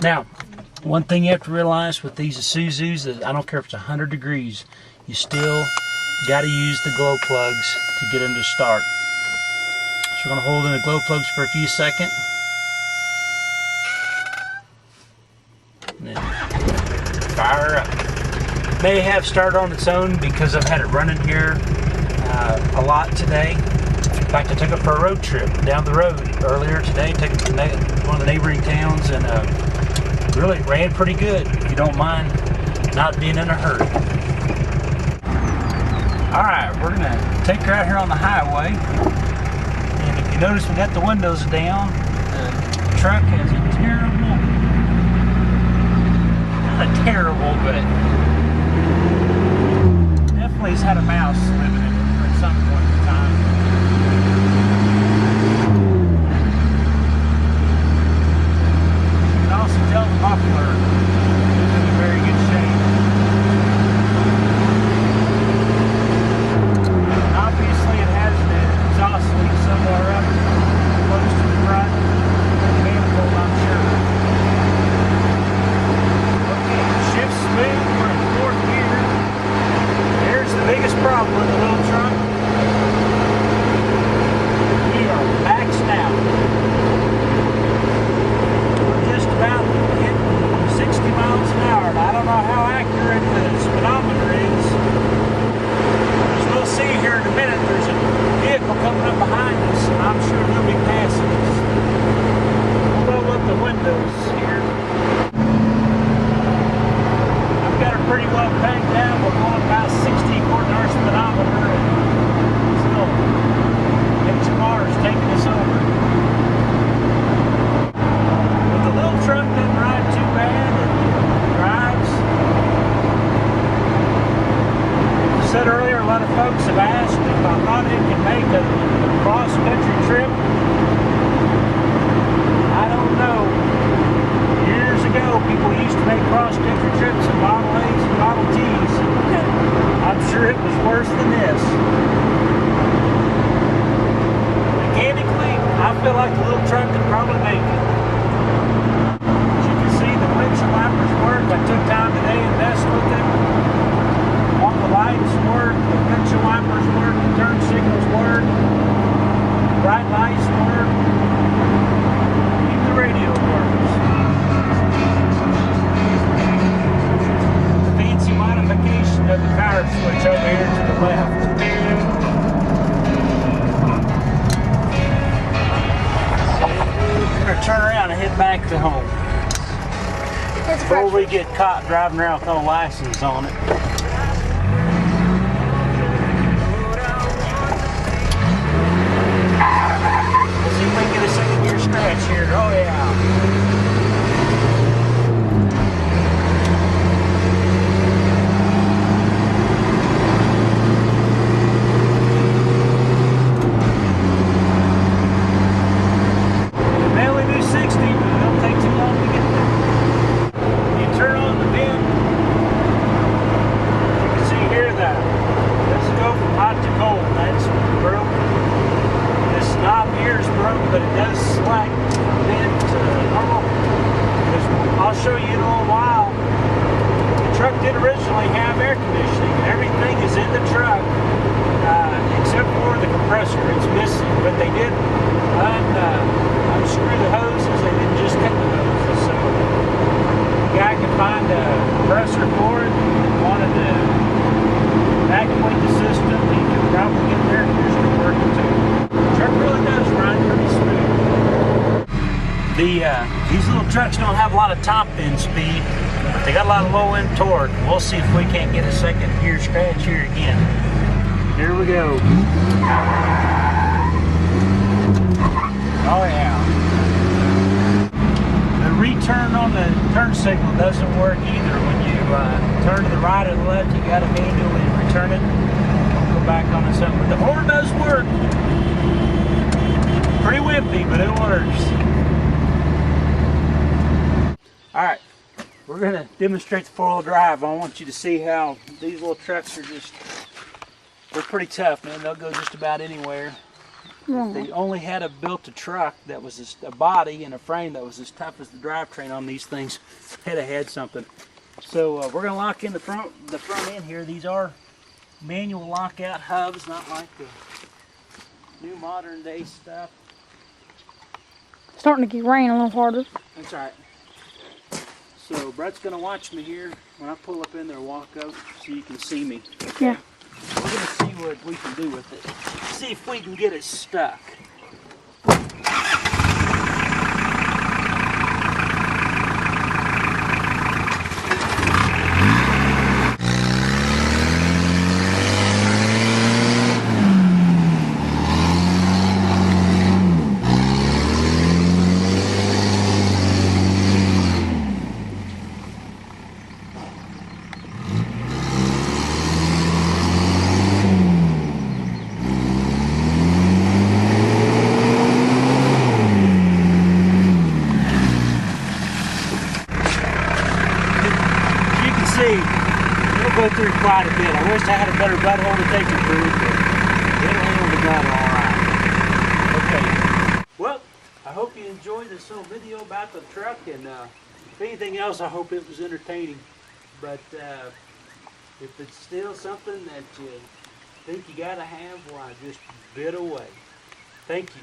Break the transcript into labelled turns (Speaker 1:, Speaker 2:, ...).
Speaker 1: Now, one thing you have to realize with these Isuzus is I don't care if it's 100 degrees, you still got to use the glow plugs to get them to start. So we're going to hold in the glow plugs for a few seconds. And then fire up. May have started on its own because I've had it running here a lot today. In fact, I took it for a road trip down the road earlier today, took it to one of the neighboring towns, and really ran pretty good if you don't mind not being in a hurry. Alright, we're going to take her out here on the highway, and if you notice we got the windows down, the truck has a terrible, not a terrible, but definitely has had a mouse living in it at some point in time. You can also tell the muffler is in a very good shape. Obviously it has the exhaust leak somewhere up close to the front manifold, I'm sure. Okay, shift smooth, we're in 4th gear. Here's the biggest problem with the little truck. We are maxed out. We're just about hitting 60 miles an hour, and I don't know how accurate the speedometer is. As we'll see here in a minute, there's a vehicle coming up behind us, and I'm sure they'll be passing us. We'll roll up the windows here. I've got her pretty well packed down. We're going about 60 according to our speedometer, and still HMR is taking us over. But the little truck doesn't ride too bad. It drives. As I said earlier, a lot of folks have asked if I thought it could make a cross-country trip. I don't know. Years ago, people used to make cross-country trips in Model A's and Model T's. I'm sure it was worse than this. Mechanically, I feel like the little truck could probably make it. As you can see, the windshield wipers work. I took time today and messed with them. All the lights work, the windshield wipers work, the turn signals work, bright lights work, even the radio works. The fancy modification of the power switch over here to the left. We're going to turn around and head back to home before we get caught driving around with no license on it. Let's see if we can get a second gear scratch here. Oh yeah. They only do 60, but it don't take too long to get there. You turn on the VIN. You can see here that let's go from hot to cold. That's broke. This knob here is broke, but it does slack VIN to normal. I'll show you in a little while. The truck did originally have air conditioning. Everything is in the truck except for the compressor. It's missing, but they did unscrew the hoses. They didn't just cut the hoses. So the guy could find a compressor for it and wanted to evacuate the system. He could probably get the air conditioner working too. The truck really does run pretty smooth. These little trucks don't have a lot of top end speed, but they got a lot of low end torque. We'll see if we can't get a second gear scratch here again. Here we go. Oh yeah. The return on the turn signal doesn't work either. When you turn to the right or the left, you got to manually return it. Go back on its own. But the horn does work. Pretty wimpy, but it works. Alright, we're going to demonstrate the four-wheel drive. I want you to see how these little trucks are just, they're pretty tough, man. They'll go just about anywhere. If they only had built a truck that was a body and a frame that was as tough as the drivetrain on these things, they'd have had something. So we're going to lock in the front end here. These are manual lockout hubs, not like the new modern day stuff.
Speaker 2: Starting to get rain a little harder.
Speaker 1: That's all right. So Brett's going to watch me here when I pull up in there, walk up so you can see me. Okay?
Speaker 2: Yeah.
Speaker 1: We're going to see what we can do with it. See if we can get it stuck. It'll go through quite a bit. I wish I had a better butthole to take it through, but it'll handle the gutter all right. Okay. Well, I hope you enjoyed this little video about the truck, and if anything else, I hope it was entertaining. But if it's still something that you think you gotta have, why, just bid away. Thank you.